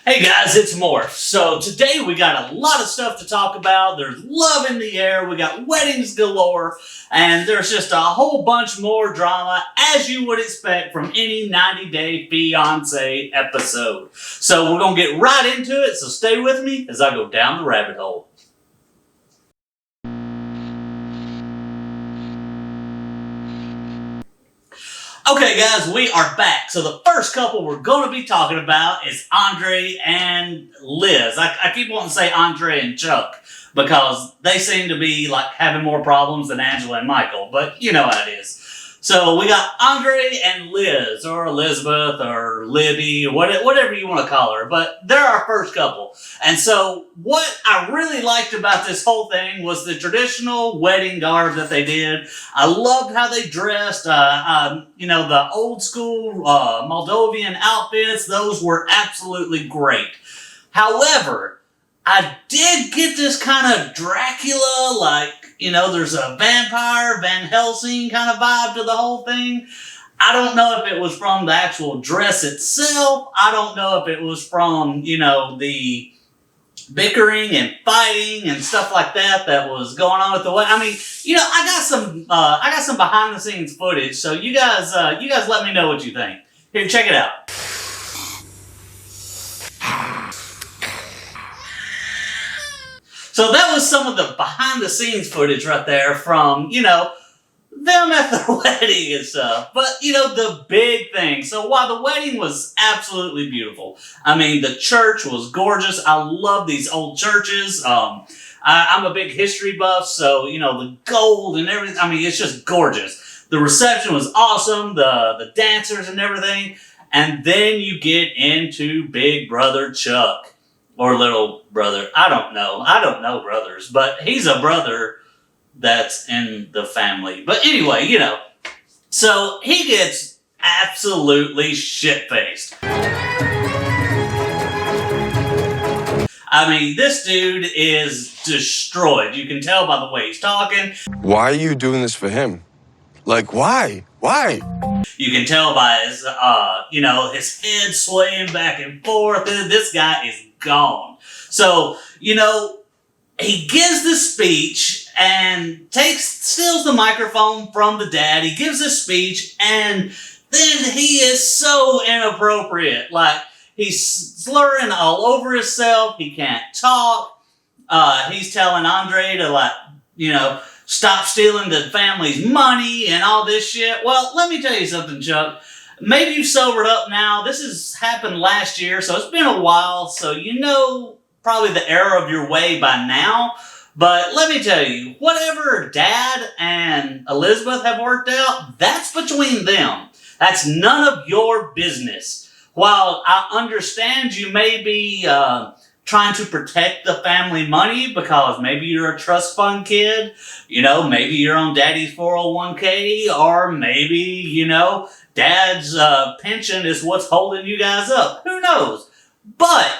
Hey guys, it's Morph. So today we got a lot of stuff to talk about. There's love in the air, we got weddings galore, and there's just a whole bunch more drama as you would expect from any 90-day Fiance episode. So we're going to get right into it, so stay with me as I go down the rabbit hole. Okay guys, we are back. So the first couple we're going to be talking about is Andrei and Liz. I keep wanting to say Andrei and Chuck because they seem to be like having more problems than Angela and Michael, but you know how it is. So we got Andrei and Liz, or Elizabeth, or Libby, or whatever you want to call her, but they're our first couple. And so what I really liked about this whole thing was the traditional wedding garb that they did. I loved how they dressed, the old school Moldovan outfits. Those were absolutely great. However, I did get this kind of Dracula, there's a vampire, Van Helsing kind of vibe to the whole thing. I don't know if it was from the actual dress itself. I don't know if it was from, the bickering and fighting and stuff like that was going on at the wedding. I mean, I got some behind the scenes footage. So you guys let me know what you think. Here, check it out. So that was some of the behind-the-scenes footage right there from, them at the wedding and stuff. But, the big thing. So while the wedding was absolutely beautiful, I mean, the church was gorgeous. I love these old churches. I'm a big history buff, so, the gold and everything. I mean, it's just gorgeous. The reception was awesome, the dancers and everything. And then you get into Big Brother Chuck. Or little brother. I don't know brothers, but he's a brother that's in the family. But anyway, so he gets absolutely shit-faced. I mean, this dude is destroyed. You can tell by the way he's talking. Why are you doing this for him? Like, why? Why? You can tell by his, his head swaying back and forth. This guy is gone. So, he gives this speech and steals the microphone from the dad. He gives this speech and then he is so inappropriate. Like, he's slurring all over himself. He can't talk. He's telling Andrei to, stop stealing the family's money and all this shit. Well, let me tell you something, Chuck. Maybe you've sobered up now. This has happened last year, so it's been a while, so you know probably the error of your way by now. But let me tell you, whatever Dad and Elizabeth have worked out, that's between them. That's none of your business. While I understand you may be trying to protect the family money because maybe you're a trust fund kid, maybe you're on Daddy's 401k, or maybe, Dad's pension is what's holding you guys up. Who knows? But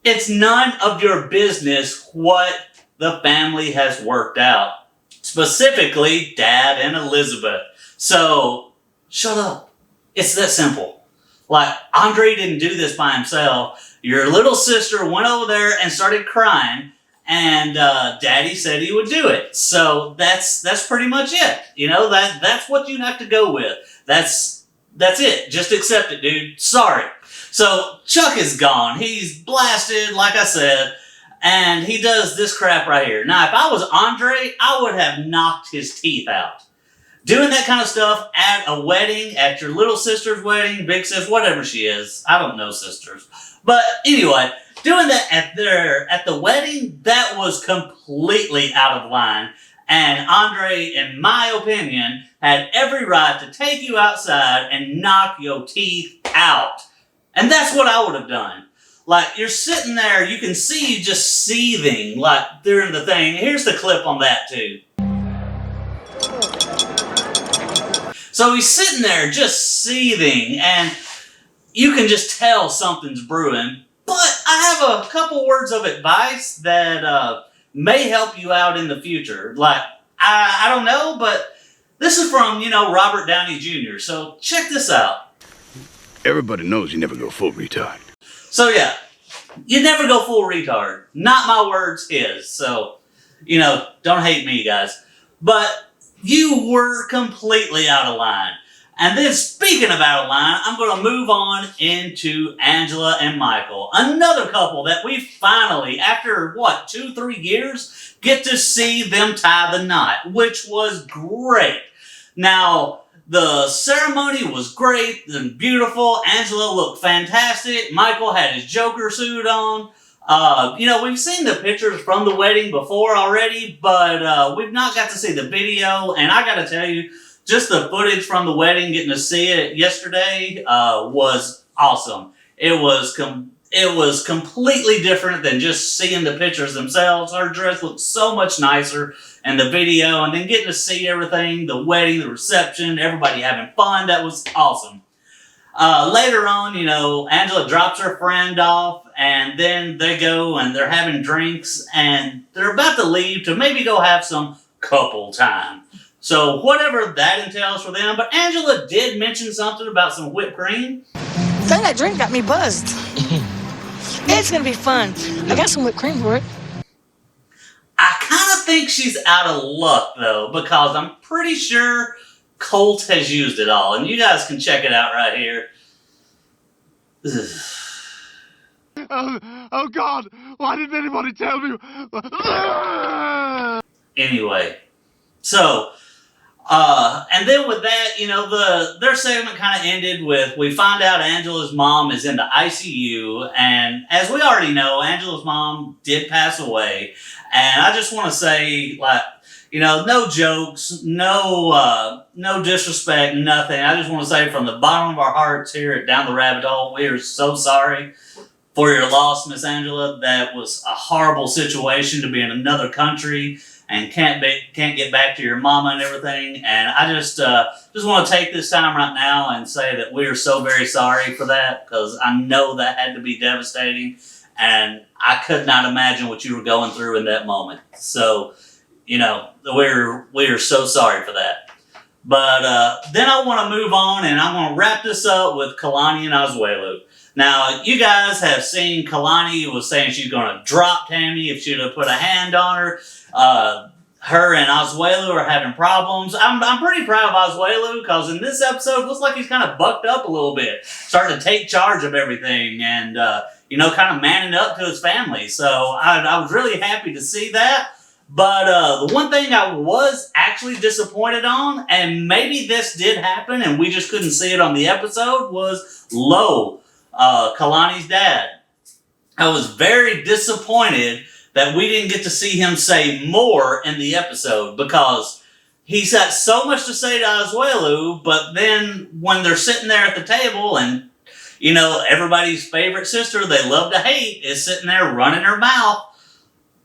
it's none of your business what the family has worked out. Specifically, Dad and Elizabeth. So, shut up. It's that simple. Like, Andrei didn't do this by himself. Your little sister went over there and started crying, and Daddy said he would do it. So that's pretty much it. That's what you have to go with. That's it. Just accept it, dude. Sorry. So Chuck is gone. He's blasted, like I said, and he does this crap right here. Now, if I was Andrei, I would have knocked his teeth out. Doing that kind of stuff at a wedding, at your little sister's wedding, big sis, whatever she is. I don't know sisters. But anyway, doing that at the wedding, that was completely out of line. And Andrei, in my opinion, had every right to take you outside and knock your teeth out. And that's what I would have done. Like, you're sitting there, you can see you just seething, like, during the thing. Here's the clip on that, too. So he's sitting there just seething, and you can just tell something's brewing. But I have a couple words of advice that may help you out in the future. Like, I don't know, but this is from, Robert Downey Jr. So check this out. Everybody knows you never go full retard. So yeah, You never go full retard. Not my words, his. So, don't hate me, guys. But you were completely out of line. And then, speaking of out of line, I'm going to move on into Angela and Michael. Another couple that we finally, after 2-3 years, get to see them tie the knot, which was great. Now, the ceremony was great and beautiful. Angela looked fantastic. Michael had his Joker suit on. We've seen the pictures from the wedding before already, but we've not got to see the video. And I got to tell you, just the footage from the wedding, getting to see it yesterday, was awesome. It was completely different than just seeing the pictures themselves. Her dress looked so much nicer in the video, and then getting to see everything, the wedding, the reception, everybody having fun. That was awesome. Later on, Angela drops her friend off, and then they go and they're having drinks, and they're about to leave to maybe go have some couple time. So whatever that entails for them, but Angela did mention something about some whipped cream. That drink got me buzzed. It's gonna be fun. I got some whipped cream for it. I kind of think she's out of luck though, because I'm pretty sure Colt has used it all, and you guys can check it out right here. Oh God! Why didn't anybody tell me? Anyway, so. And then with that, their segment kind of ended with, we find out Angela's mom is in the ICU, and as we already know, Angela's mom did pass away, and I just want to say, no jokes, no disrespect, nothing. I just want to say from the bottom of our hearts here at Down the Rabbit Hole, we are so sorry for your loss, Miss Angela. That was a horrible situation to be in another country and can't get back to your mama and everything. And I just want to take this time right now and say that we are so very sorry for that, because I know that had to be devastating, and I could not imagine what you were going through in that moment. So, we're so sorry for that. But then I want to move on, and I'm going to wrap this up with Kalani and Asuelu. Now, you guys have seen Kalani was saying she's going to drop Tammy if she'd have put a hand on her. Her and Asuelu are having problems. I'm pretty proud of Asuelu, because in this episode, it looks like he's kind of bucked up a little bit, starting to take charge of everything, and kind of manning up to his family. So I was really happy to see that. But the one thing I was actually disappointed on, and maybe this did happen and we just couldn't see it on the episode, was Lo, Kalani's dad. I was very disappointed that we didn't get to see him say more in the episode, because he's got so much to say to Asuelu, but then when they're sitting there at the table and, everybody's favorite sister they love to hate is sitting there running her mouth,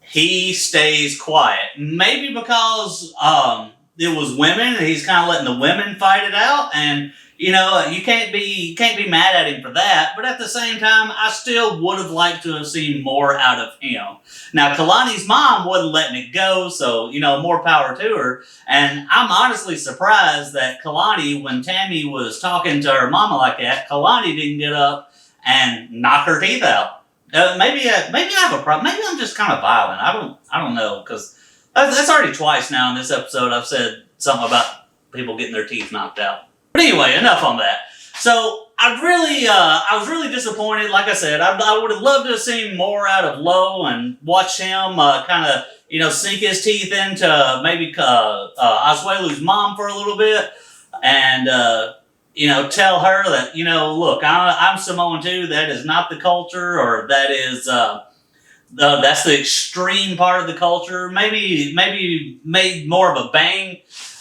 he stays quiet. Maybe because it was women and he's kind of letting the women fight it out, and you can't be mad at him for that. But at the same time, I still would have liked to have seen more out of him. Now, Kalani's mom wasn't letting it go, so more power to her. And I'm honestly surprised that Kalani, when Tammy was talking to her mama like that, Kalani didn't get up and knock her teeth out. Maybe I have a problem. Maybe I'm just kind of violent. I don't know, because that's already twice now in this episode I've said something about people getting their teeth knocked out. But anyway, enough on that. So I was really disappointed. Like I said, I would have loved to have seen more out of Lo and watch him kind of sink his teeth into maybe Asuelu's mom for a little bit, and tell her that look, I'm Samoan too. That is not the culture, or that is that's the extreme part of the culture. Maybe made more of a bang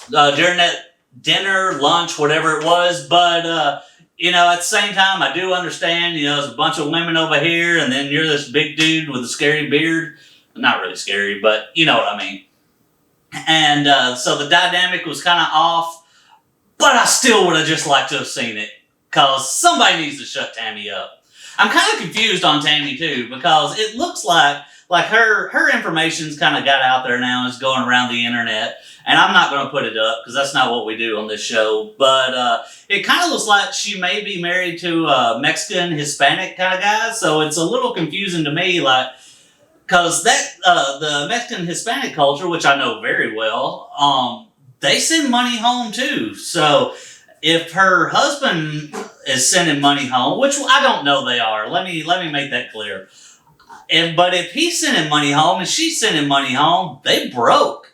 during that dinner, lunch, whatever it was. But, at the same time, I do understand, there's a bunch of women over here, and then you're this big dude with a scary beard. Not really scary, but you know what I mean. And so the dynamic was kind of off, but I still would have just liked to have seen it, because somebody needs to shut Tammy up. I'm kind of confused on Tammy, too, because it looks like like her information's kind of got out there now. It's going around the internet, and I'm not going to put it up because that's not what we do on this show. But it kind of looks like she may be married to a Mexican Hispanic kind of guy, so it's a little confusing to me, like. Because the Mexican Hispanic culture, which I know very well, they send money home too. So if her husband is sending money home, which I don't know they are, let me make that clear. But if he's sending money home and she's sending money home, they broke.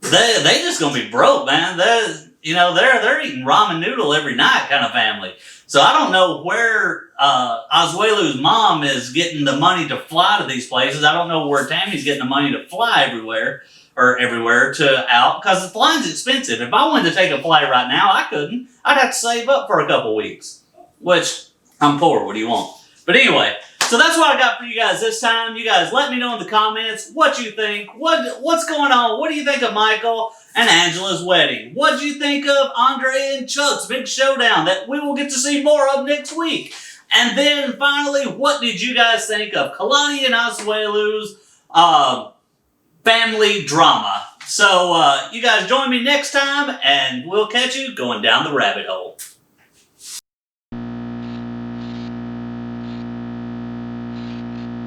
They just gonna be broke, man. They're eating ramen noodle every night kind of family. So I don't know where Asuelu's mom is getting the money to fly to these places. I don't know where Tammy's getting the money to fly everywhere to out, because the flying's expensive. If I wanted to take a flight right now, I couldn't. I'd have to save up for a couple weeks, which I'm poor. What do you want? But anyway, so that's what I got for you guys this time. You guys let me know in the comments what you think. What's going on? What do you think of Michael and Angela's wedding? What do you think of Andrei and Chuck's big showdown that we will get to see more of next week? And then finally, what did you guys think of Kalani and Asuelu's family drama? So you guys join me next time, and we'll catch you going down the rabbit hole.